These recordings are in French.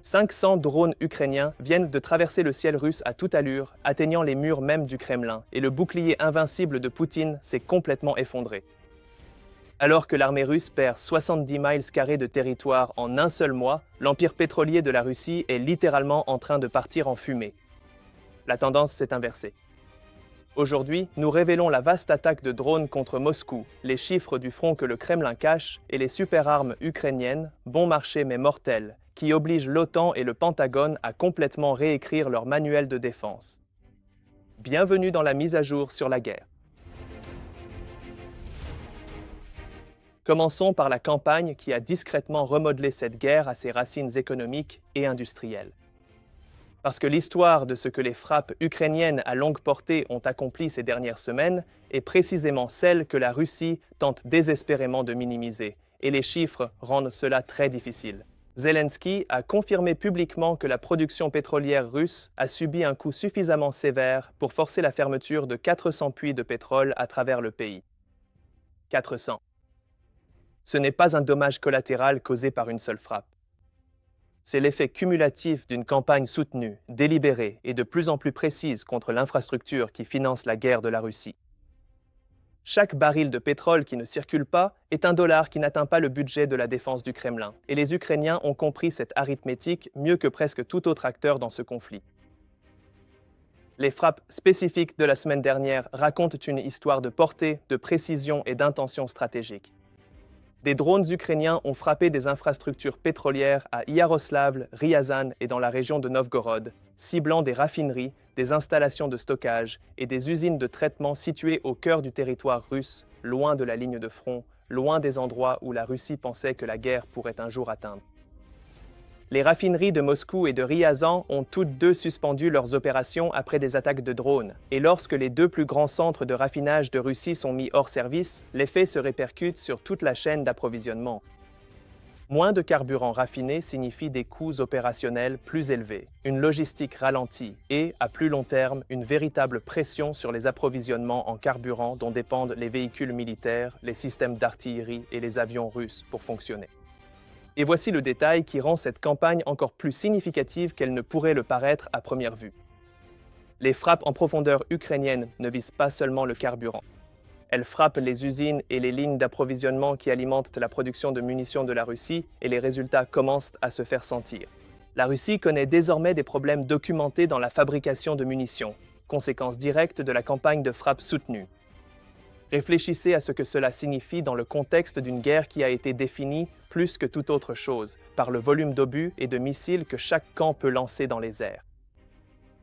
500 drones ukrainiens viennent de traverser le ciel russe à toute allure, atteignant les murs même du Kremlin, et le bouclier invincible de Poutine s'est complètement effondré. Alors que l'armée russe perd 70 miles carrés de territoire en un seul mois, l'empire pétrolier de la Russie est littéralement en train de partir en fumée. La tendance s'est inversée. Aujourd'hui, nous révélons la vaste attaque de drones contre Moscou, les chiffres du front que le Kremlin cache et les super-armes ukrainiennes, bon marché mais mortelles, qui obligent l'OTAN et le Pentagone à complètement réécrire leur manuel de défense. Bienvenue dans la mise à jour sur la guerre. Commençons par la campagne qui a discrètement remodelé cette guerre à ses racines économiques et industrielles. Parce que l'histoire de ce que les frappes ukrainiennes à longue portée ont accompli ces dernières semaines est précisément celle que la Russie tente désespérément de minimiser, et les chiffres rendent cela très difficile. Zelensky a confirmé publiquement que la production pétrolière russe a subi un coup suffisamment sévère pour forcer la fermeture de 400 puits de pétrole à travers le pays. 400. Ce n'est pas un dommage collatéral causé par une seule frappe. C'est l'effet cumulatif d'une campagne soutenue, délibérée et de plus en plus précise contre l'infrastructure qui finance la guerre de la Russie. Chaque baril de pétrole qui ne circule pas est un dollar qui n'atteint pas le budget de la défense du Kremlin, et les Ukrainiens ont compris cette arithmétique mieux que presque tout autre acteur dans ce conflit. Les frappes spécifiques de la semaine dernière racontent une histoire de portée, de précision et d'intention stratégique. Des drones ukrainiens ont frappé des infrastructures pétrolières à Yaroslavl, Ryazan et dans la région de Novgorod, ciblant des raffineries, des installations de stockage et des usines de traitement situées au cœur du territoire russe, loin de la ligne de front, loin des endroits où la Russie pensait que la guerre pourrait un jour atteindre. Les raffineries de Moscou et de Ryazan ont toutes deux suspendu leurs opérations après des attaques de drones. Et lorsque les deux plus grands centres de raffinage de Russie sont mis hors service, l'effet se répercute sur toute la chaîne d'approvisionnement. Moins de carburant raffiné signifie des coûts opérationnels plus élevés, une logistique ralentie et, à plus long terme, une véritable pression sur les approvisionnements en carburant dont dépendent les véhicules militaires, les systèmes d'artillerie et les avions russes pour fonctionner. Et voici le détail qui rend cette campagne encore plus significative qu'elle ne pourrait le paraître à première vue. Les frappes en profondeur ukrainiennes ne visent pas seulement le carburant. Elles frappent les usines et les lignes d'approvisionnement qui alimentent la production de munitions de la Russie, et les résultats commencent à se faire sentir. La Russie connaît désormais des problèmes documentés dans la fabrication de munitions, conséquence directe de la campagne de frappe soutenue. Réfléchissez à ce que cela signifie dans le contexte d'une guerre qui a été définie, plus que toute autre chose, par le volume d'obus et de missiles que chaque camp peut lancer dans les airs.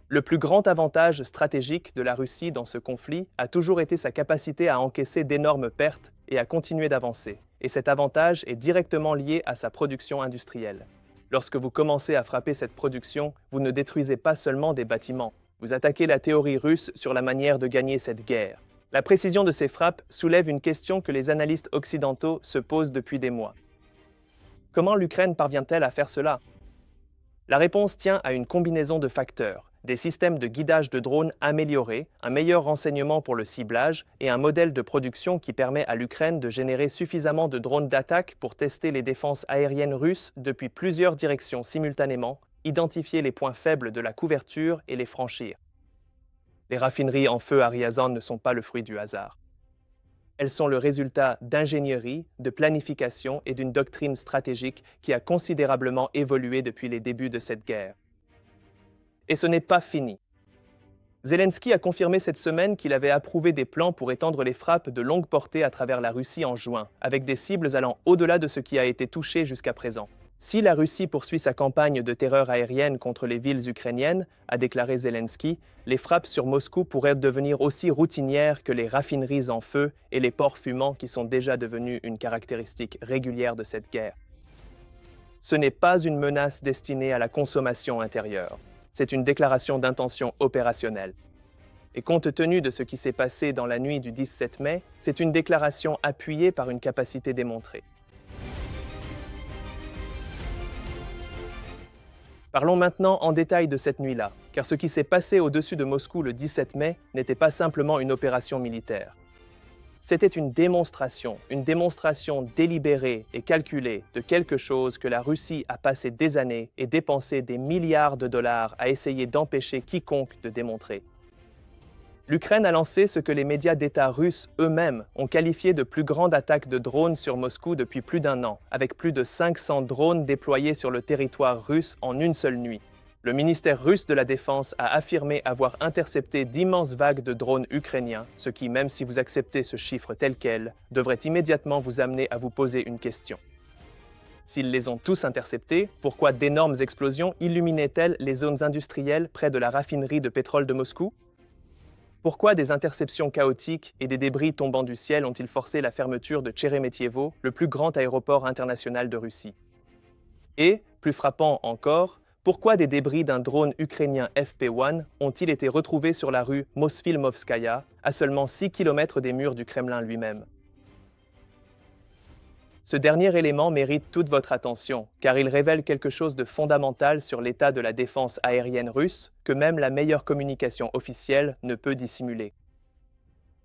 Le plus grand avantage stratégique de la Russie dans ce conflit a toujours été sa capacité à encaisser d'énormes pertes et à continuer d'avancer, et cet avantage est directement lié à sa production industrielle. Lorsque vous commencez à frapper cette production, vous ne détruisez pas seulement des bâtiments, vous attaquez la théorie russe sur la manière de gagner cette guerre. La précision de ces frappes soulève une question que les analystes occidentaux se posent depuis des mois. Comment l'Ukraine parvient-elle à faire cela? La réponse tient à une combinaison de facteurs, des systèmes de guidage de drones améliorés, un meilleur renseignement pour le ciblage et un modèle de production qui permet à l'Ukraine de générer suffisamment de drones d'attaque pour tester les défenses aériennes russes depuis plusieurs directions simultanément, identifier les points faibles de la couverture et les franchir. Les raffineries en feu à Ryazan ne sont pas le fruit du hasard. Elles sont le résultat d'ingénierie, de planification et d'une doctrine stratégique qui a considérablement évolué depuis les débuts de cette guerre. Et ce n'est pas fini. Zelensky a confirmé cette semaine qu'il avait approuvé des plans pour étendre les frappes de longue portée à travers la Russie en juin, avec des cibles allant au-delà de ce qui a été touché jusqu'à présent. Si la Russie poursuit sa campagne de terreur aérienne contre les villes ukrainiennes, a déclaré Zelensky, les frappes sur Moscou pourraient devenir aussi routinières que les raffineries en feu et les ports fumants qui sont déjà devenus une caractéristique régulière de cette guerre. Ce n'est pas une menace destinée à la consommation intérieure. C'est une déclaration d'intention opérationnelle. Et compte tenu de ce qui s'est passé dans la nuit du 17 mai, c'est une déclaration appuyée par une capacité démontrée. Parlons maintenant en détail de cette nuit-là, car ce qui s'est passé au-dessus de Moscou le 17 mai n'était pas simplement une opération militaire. C'était une démonstration délibérée et calculée de quelque chose que la Russie a passé des années et dépensé des milliards de dollars à essayer d'empêcher quiconque de démontrer. L'Ukraine a lancé ce que les médias d'État russes eux-mêmes ont qualifié de plus grande attaque de drones sur Moscou depuis plus d'un an, avec plus de 500 drones déployés sur le territoire russe en une seule nuit. Le ministère russe de la Défense a affirmé avoir intercepté d'immenses vagues de drones ukrainiens, ce qui, même si vous acceptez ce chiffre tel quel, devrait immédiatement vous amener à vous poser une question. S'ils les ont tous interceptés, pourquoi d'énormes explosions illuminaient-elles les zones industrielles près de la raffinerie de pétrole de Moscou ? Pourquoi des interceptions chaotiques et des débris tombant du ciel ont-ils forcé la fermeture de Tcheremetyevo, le plus grand aéroport international de Russie? Et, plus frappant encore, pourquoi des débris d'un drone ukrainien FP-1 ont-ils été retrouvés sur la rue Mosfilmovskaya, à seulement 6 km des murs du Kremlin lui-même? Ce dernier élément mérite toute votre attention, car il révèle quelque chose de fondamental sur l'état de la défense aérienne russe que même la meilleure communication officielle ne peut dissimuler.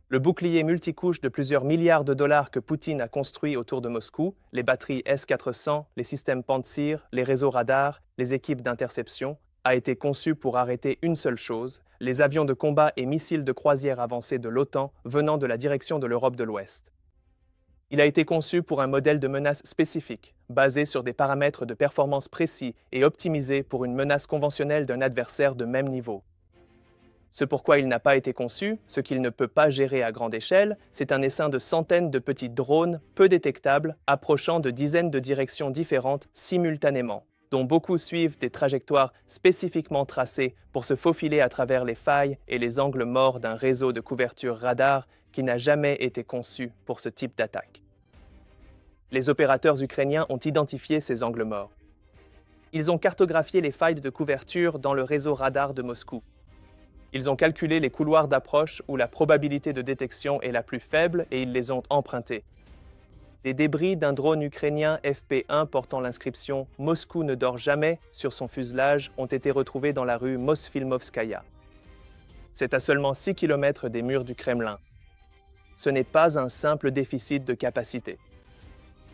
Le bouclier multicouche de plusieurs milliards de dollars que Poutine a construit autour de Moscou, les batteries S-400, les systèmes Pantsir, les réseaux radars, les équipes d'interception, a été conçu pour arrêter une seule chose, les avions de combat et missiles de croisière avancés de l'OTAN venant de la direction de l'Europe de l'Ouest. Il a été conçu pour un modèle de menace spécifique, basé sur des paramètres de performance précis et optimisé pour une menace conventionnelle d'un adversaire de même niveau. Ce pourquoi il n'a pas été conçu, ce qu'il ne peut pas gérer à grande échelle, c'est un essaim de centaines de petits drones peu détectables approchant de dizaines de directions différentes simultanément, dont beaucoup suivent des trajectoires spécifiquement tracées pour se faufiler à travers les failles et les angles morts d'un réseau de couverture radar qui n'a jamais été conçu pour ce type d'attaque. Les opérateurs ukrainiens ont identifié ces angles morts. Ils ont cartographié les failles de couverture dans le réseau radar de Moscou. Ils ont calculé les couloirs d'approche où la probabilité de détection est la plus faible et ils les ont empruntés. Des débris d'un drone ukrainien FP-1 portant l'inscription « Moscou ne dort jamais » sur son fuselage ont été retrouvés dans la rue Mosfilmovskaya. C'est à seulement 6 km des murs du Kremlin. Ce n'est pas un simple déficit de capacité.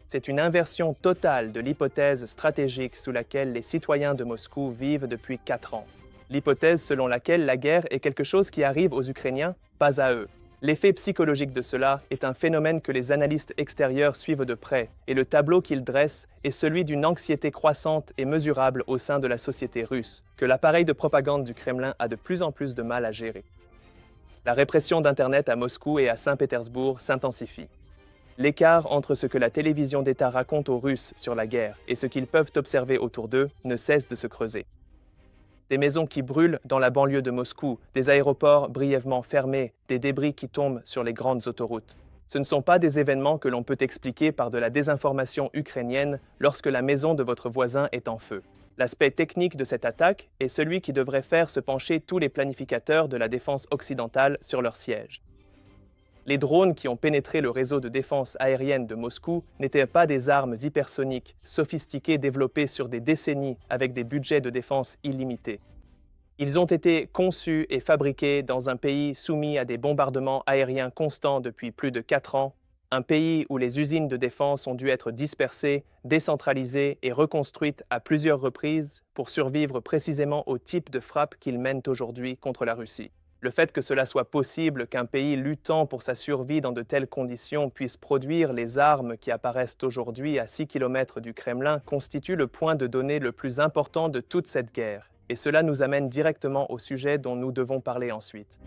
C'est une inversion totale de l'hypothèse stratégique sous laquelle les citoyens de Moscou vivent depuis 4 ans. L'hypothèse selon laquelle la guerre est quelque chose qui arrive aux Ukrainiens, pas à eux. L'effet psychologique de cela est un phénomène que les analystes extérieurs suivent de près, et le tableau qu'ils dressent est celui d'une anxiété croissante et mesurable au sein de la société russe, que l'appareil de propagande du Kremlin a de plus en plus de mal à gérer. La répression d'Internet à Moscou et à Saint-Pétersbourg s'intensifie. L'écart entre ce que la télévision d'État raconte aux Russes sur la guerre et ce qu'ils peuvent observer autour d'eux ne cesse de se creuser. Des maisons qui brûlent dans la banlieue de Moscou, des aéroports brièvement fermés, des débris qui tombent sur les grandes autoroutes. Ce ne sont pas des événements que l'on peut expliquer par de la désinformation ukrainienne lorsque la maison de votre voisin est en feu. L'aspect technique de cette attaque est celui qui devrait faire se pencher tous les planificateurs de la défense occidentale sur leur siège. Les drones qui ont pénétré le réseau de défense aérienne de Moscou n'étaient pas des armes hypersoniques, sophistiquées développées sur des décennies avec des budgets de défense illimités. Ils ont été conçus et fabriqués dans un pays soumis à des bombardements aériens constants depuis plus de 4 ans, un pays où les usines de défense ont dû être dispersées, décentralisées et reconstruites à plusieurs reprises pour survivre précisément au type de frappe qu'ils mènent aujourd'hui contre la Russie. Le fait que cela soit possible qu'un pays luttant pour sa survie dans de telles conditions puisse produire les armes qui apparaissent aujourd'hui à 6 km du Kremlin constitue le point de données le plus important de toute cette guerre. Et cela nous amène directement au sujet dont nous devons parler ensuite.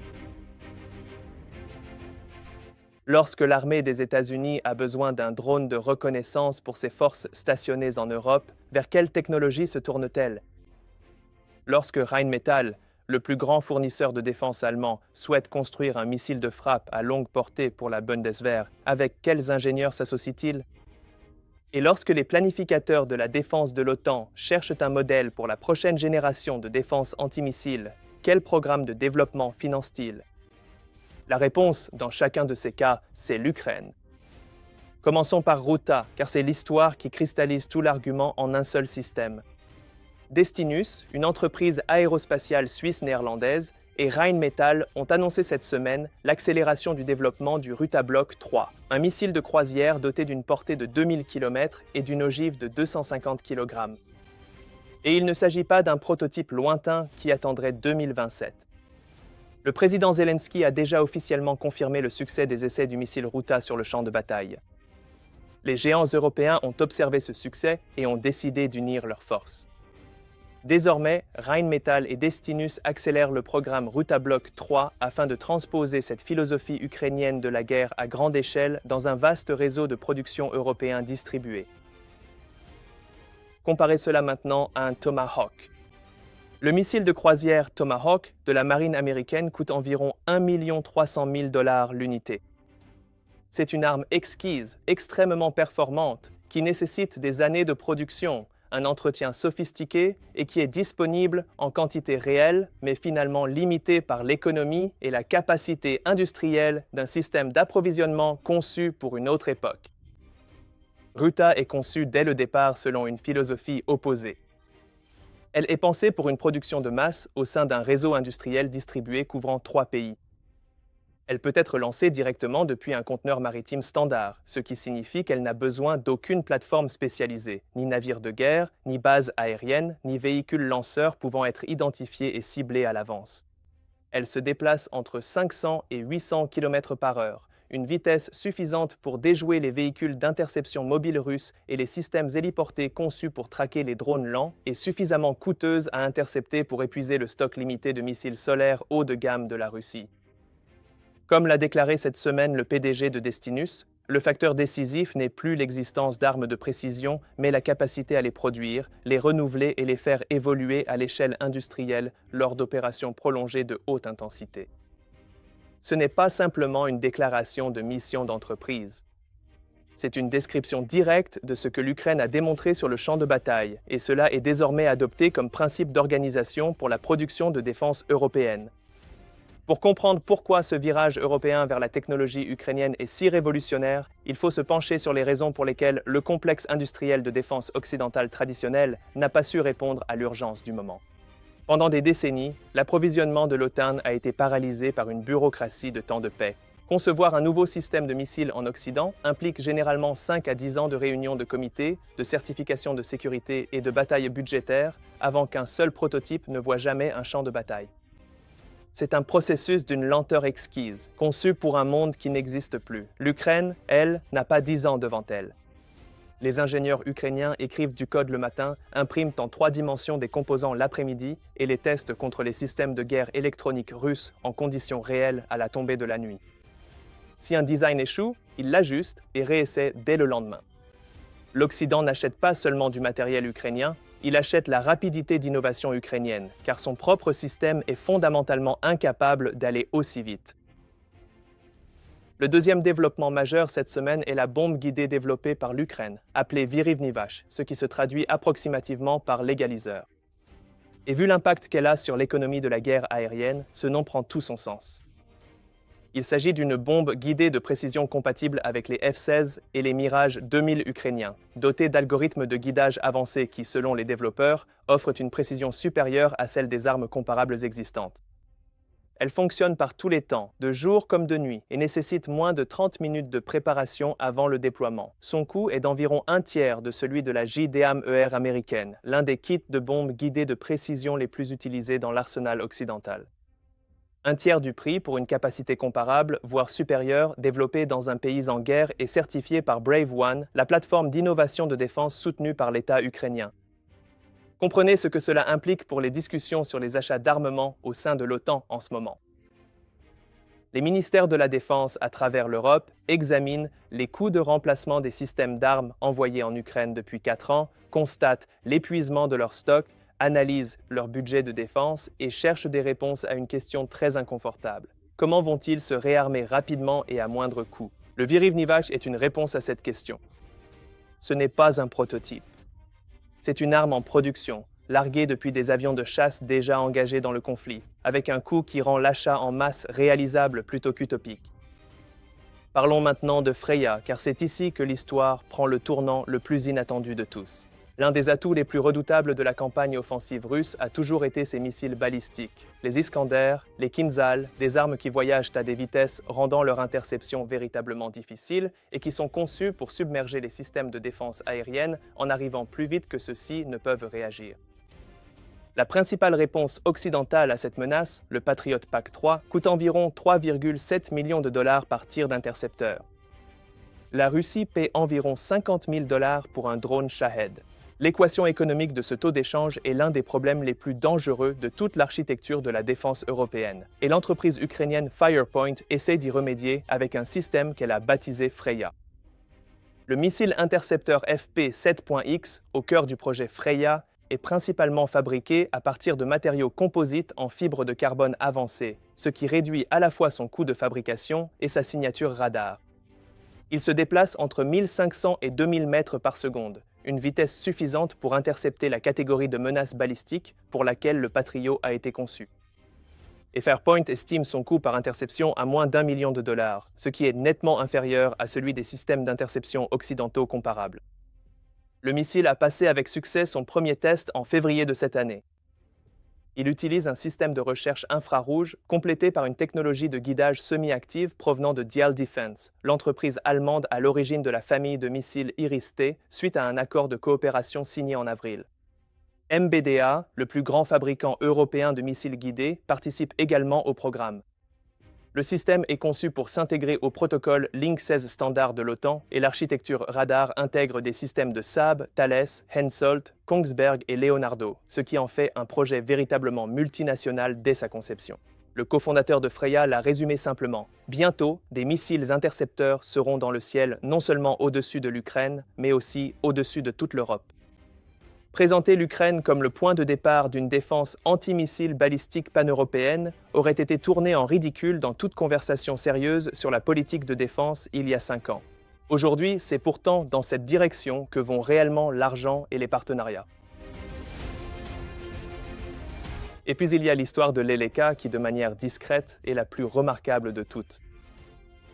Lorsque l'armée des États-Unis a besoin d'un drone de reconnaissance pour ses forces stationnées en Europe, vers quelle technologie se tourne-t-elle? Lorsque Rheinmetall, le plus grand fournisseur de défense allemand, souhaite construire un missile de frappe à longue portée pour la Bundeswehr, avec quels ingénieurs s'associe-t-il? Et lorsque les planificateurs de la défense de l'OTAN cherchent un modèle pour la prochaine génération de défense antimissile, quel programme de développement financent-ils? La réponse, dans chacun de ces cas, c'est l'Ukraine. Commençons par Ruta, car c'est l'histoire qui cristallise tout l'argument en un seul système. Destinus, une entreprise aérospatiale suisse-néerlandaise, et Rheinmetall ont annoncé cette semaine l'accélération du développement du Ruta-Block 3, un missile de croisière doté d'une portée de 2000 km et d'une ogive de 250 kg. Et il ne s'agit pas d'un prototype lointain qui attendrait 2027. Le président Zelensky a déjà officiellement confirmé le succès des essais du missile Ruta sur le champ de bataille. Les géants européens ont observé ce succès et ont décidé d'unir leurs forces. Désormais, Rheinmetall et Destinus accélèrent le programme Ruta-Block 3 afin de transposer cette philosophie ukrainienne de la guerre à grande échelle dans un vaste réseau de production européen distribué. Comparez cela maintenant à un Tomahawk. Le missile de croisière Tomahawk de la marine américaine coûte environ 1 300 000 $ l'unité. C'est une arme exquise, extrêmement performante, qui nécessite des années de production, un entretien sophistiqué et qui est disponible en quantité réelle, mais finalement limitée par l'économie et la capacité industrielle d'un système d'approvisionnement conçu pour une autre époque. Ruta est conçue dès le départ selon une philosophie opposée. Elle est pensée pour une production de masse au sein d'un réseau industriel distribué couvrant 3 pays. Elle peut être lancée directement depuis un conteneur maritime standard, ce qui signifie qu'elle n'a besoin d'aucune plateforme spécialisée, ni navire de guerre, ni base aérienne, ni véhicule lanceur pouvant être identifiés et ciblés à l'avance. Elle se déplace entre 500 et 800 km/h, une vitesse suffisante pour déjouer les véhicules d'interception mobiles russes et les systèmes héliportés conçus pour traquer les drones lents et suffisamment coûteuse à intercepter pour épuiser le stock limité de missiles solaires haut de gamme de la Russie. Comme l'a déclaré cette semaine le PDG de Destinus, le facteur décisif n'est plus l'existence d'armes de précision, mais la capacité à les produire, les renouveler et les faire évoluer à l'échelle industrielle lors d'opérations prolongées de haute intensité. Ce n'est pas simplement une déclaration de mission d'entreprise. C'est une description directe de ce que l'Ukraine a démontré sur le champ de bataille, et cela est désormais adopté comme principe d'organisation pour la production de défense européenne. Pour comprendre pourquoi ce virage européen vers la technologie ukrainienne est si révolutionnaire, il faut se pencher sur les raisons pour lesquelles le complexe industriel de défense occidentale traditionnel n'a pas su répondre à l'urgence du moment. Pendant des décennies, l'approvisionnement de l'OTAN a été paralysé par une bureaucratie de temps de paix. Concevoir un nouveau système de missiles en Occident implique généralement 5 à 10 ans de réunions de comités, de certification de sécurité et de batailles budgétaires avant qu'un seul prototype ne voie jamais un champ de bataille. C'est un processus d'une lenteur exquise, conçu pour un monde qui n'existe plus. L'Ukraine, elle, n'a pas 10 ans devant elle. Les ingénieurs ukrainiens écrivent du code le matin, impriment en 3 dimensions des composants l'après-midi et les testent contre les systèmes de guerre électroniques russes en conditions réelles à la tombée de la nuit. Si un design échoue, ils l'ajustent et réessaient dès le lendemain. L'Occident n'achète pas seulement du matériel ukrainien, il achète la rapidité d'innovation ukrainienne, car son propre système est fondamentalement incapable d'aller aussi vite. Le deuxième développement majeur cette semaine est la bombe guidée développée par l'Ukraine, appelée Vyriv-Nivash, ce qui se traduit approximativement par l'égaliseur. Et vu l'impact qu'elle a sur l'économie de la guerre aérienne, ce nom prend tout son sens. Il s'agit d'une bombe guidée de précision compatible avec les F-16 et les Mirage 2000 ukrainiens, dotée d'algorithmes de guidage avancés qui, selon les développeurs, offrent une précision supérieure à celle des armes comparables existantes. Elle fonctionne par tous les temps, de jour comme de nuit, et nécessite moins de 30 minutes de préparation avant le déploiement. Son coût est d'environ 1/3 de celui de la JDAM-ER américaine, l'un des kits de bombes guidées de précision les plus utilisés dans l'arsenal occidental. 1/3 du prix pour une capacité comparable, voire supérieure, développée dans un pays en guerre et certifiée par Brave One, la plateforme d'innovation de défense soutenue par l'État ukrainien. Comprenez ce que cela implique pour les discussions sur les achats d'armement au sein de l'OTAN en ce moment. Les ministères de la Défense à travers l'Europe examinent les coûts de remplacement des systèmes d'armes envoyés en Ukraine depuis 4 ans, constatent l'épuisement de leurs stocks, analysent leur budget de défense et cherchent des réponses à une question très inconfortable. Comment vont-ils se réarmer rapidement et à moindre coût? Le Vyriv-Nivash est une réponse à cette question. Ce n'est pas un prototype. C'est une arme en production, larguée depuis des avions de chasse déjà engagés dans le conflit, avec un coût qui rend l'achat en masse réalisable plutôt qu'utopique. Parlons maintenant de Freya, car c'est ici que l'histoire prend le tournant le plus inattendu de tous. L'un des atouts les plus redoutables de la campagne offensive russe a toujours été ses missiles balistiques. Les Iskander, les Kinzhal, des armes qui voyagent à des vitesses rendant leur interception véritablement difficile et qui sont conçues pour submerger les systèmes de défense aérienne en arrivant plus vite que ceux-ci ne peuvent réagir. La principale réponse occidentale à cette menace, le Patriot PAC-3, coûte environ 3,7 millions de dollars par tir d'intercepteur. La Russie paie environ 50 000 dollars pour un drone Shahed. L'équation économique de ce taux d'échange est l'un des problèmes les plus dangereux de toute l'architecture de la défense européenne, et l'entreprise ukrainienne Firepoint essaie d'y remédier avec un système qu'elle a baptisé Freya. Le missile intercepteur FP7.X, au cœur du projet Freya, est principalement fabriqué à partir de matériaux composites en fibre de carbone avancée, ce qui réduit à la fois son coût de fabrication et sa signature radar. Il se déplace entre 1500 et 2000 mètres par seconde, une vitesse suffisante pour intercepter la catégorie de menace balistique pour laquelle le Patriot a été conçu. Et Fairpoint estime son coût par interception à moins d'1 million de dollars, ce qui est nettement inférieur à celui des systèmes d'interception occidentaux comparables. Le missile a passé avec succès son premier test en février de cette année. Il utilise un système de recherche infrarouge complété par une technologie de guidage semi-active provenant de Dial Defense, l'entreprise allemande à l'origine de la famille de missiles Iris-T suite à un accord de coopération signé en avril. MBDA, le plus grand fabricant européen de missiles guidés, participe également au programme. Le système est conçu pour s'intégrer au protocole Link 16 standard de l'OTAN et l'architecture radar intègre des systèmes de Saab, Thales, Hensoldt, Kongsberg et Leonardo, ce qui en fait un projet véritablement multinational dès sa conception. Le cofondateur de Freya l'a résumé simplement. Bientôt, des missiles intercepteurs seront dans le ciel non seulement au-dessus de l'Ukraine, mais aussi au-dessus de toute l'Europe. Présenter l'Ukraine comme le point de départ d'une défense antimissile balistique pan-européenne aurait été tourné en ridicule dans toute conversation sérieuse sur la politique de défense il y a 5 ans. Aujourd'hui, c'est pourtant dans cette direction que vont réellement l'argent et les partenariats. Et puis il y a l'histoire de l'Eleka qui, de manière discrète, est la plus remarquable de toutes.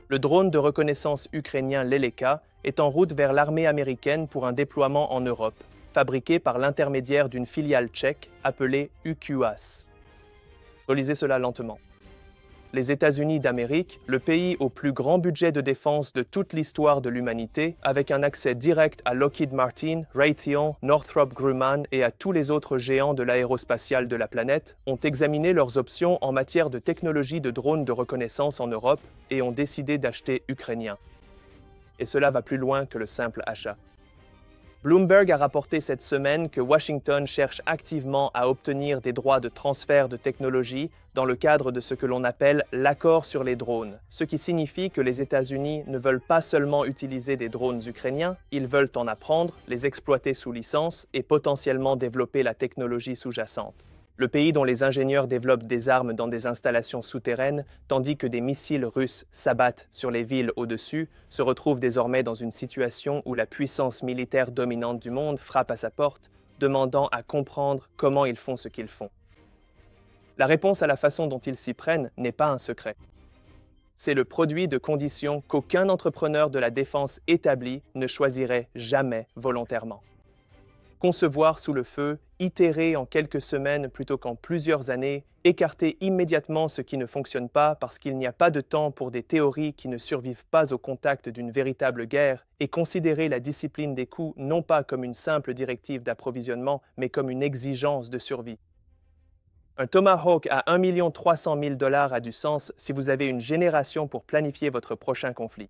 Le drone de reconnaissance ukrainien l'Eleka est en route vers l'armée américaine pour un déploiement en Europe, fabriqué par l'intermédiaire d'une filiale tchèque appelée UQAS. Relisez cela lentement. Les États-Unis d'Amérique, le pays au plus grand budget de défense de toute l'histoire de l'humanité, avec un accès direct à Lockheed Martin, Raytheon, Northrop Grumman et à tous les autres géants de l'aérospatiale de la planète, ont examiné leurs options en matière de technologie de drones de reconnaissance en Europe et ont décidé d'acheter ukrainien. Et cela va plus loin que le simple achat. Bloomberg a rapporté cette semaine que Washington cherche activement à obtenir des droits de transfert de technologie dans le cadre de ce que l'on appelle l'accord sur les drones, ce qui signifie que les États-Unis ne veulent pas seulement utiliser des drones ukrainiens, ils veulent en apprendre, les exploiter sous licence et potentiellement développer la technologie sous-jacente. Le pays dont les ingénieurs développent des armes dans des installations souterraines, tandis que des missiles russes s'abattent sur les villes au-dessus, se retrouve désormais dans une situation où la puissance militaire dominante du monde frappe à sa porte, demandant à comprendre comment ils font ce qu'ils font. La réponse à la façon dont ils s'y prennent n'est pas un secret. C'est le produit de conditions qu'aucun entrepreneur de la défense établi ne choisirait jamais volontairement. Concevoir sous le feu, itérer en quelques semaines plutôt qu'en plusieurs années, écarter immédiatement ce qui ne fonctionne pas parce qu'il n'y a pas de temps pour des théories qui ne survivent pas au contact d'une véritable guerre, et considérer la discipline des coûts non pas comme une simple directive d'approvisionnement, mais comme une exigence de survie. Un Tomahawk à 1 300 000 $ a du sens si vous avez une génération pour planifier votre prochain conflit.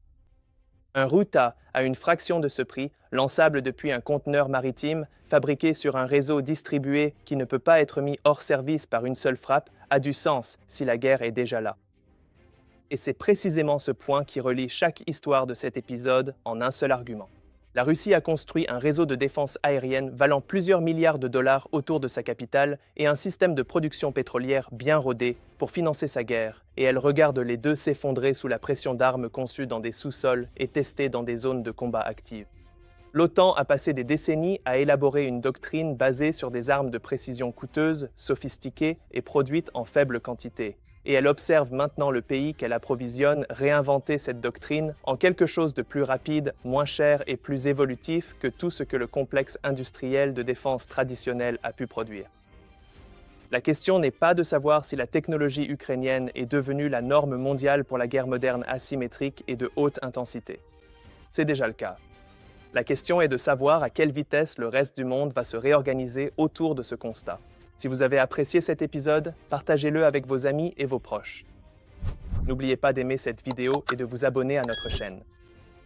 Un Ruta à une fraction de ce prix, lançable depuis un conteneur maritime, fabriqué sur un réseau distribué qui ne peut pas être mis hors service par une seule frappe, a du sens si la guerre est déjà là. Et c'est précisément ce point qui relie chaque histoire de cet épisode en un seul argument. La Russie a construit un réseau de défense aérienne valant plusieurs milliards de dollars autour de sa capitale et un système de production pétrolière bien rodé pour financer sa guerre, et elle regarde les deux s'effondrer sous la pression d'armes conçues dans des sous-sols et testées dans des zones de combat actives. L'OTAN a passé des décennies à élaborer une doctrine basée sur des armes de précision coûteuses, sophistiquées et produites en faible quantité. et elle observe maintenant le pays qu'elle approvisionne réinventer cette doctrine en quelque chose de plus rapide, moins cher et plus évolutif que tout ce que le complexe industriel de défense traditionnel a pu produire. La question n'est pas de savoir si la technologie ukrainienne est devenue la norme mondiale pour la guerre moderne asymétrique et de haute intensité. C'est déjà le cas. La question est de savoir à quelle vitesse le reste du monde va se réorganiser autour de ce constat. Si vous avez apprécié cet épisode, partagez-le avec vos amis et vos proches. N'oubliez pas d'aimer cette vidéo et de vous abonner à notre chaîne.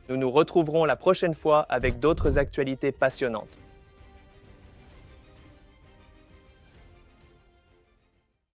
Nous nous retrouverons la prochaine fois avec d'autres actualités passionnantes.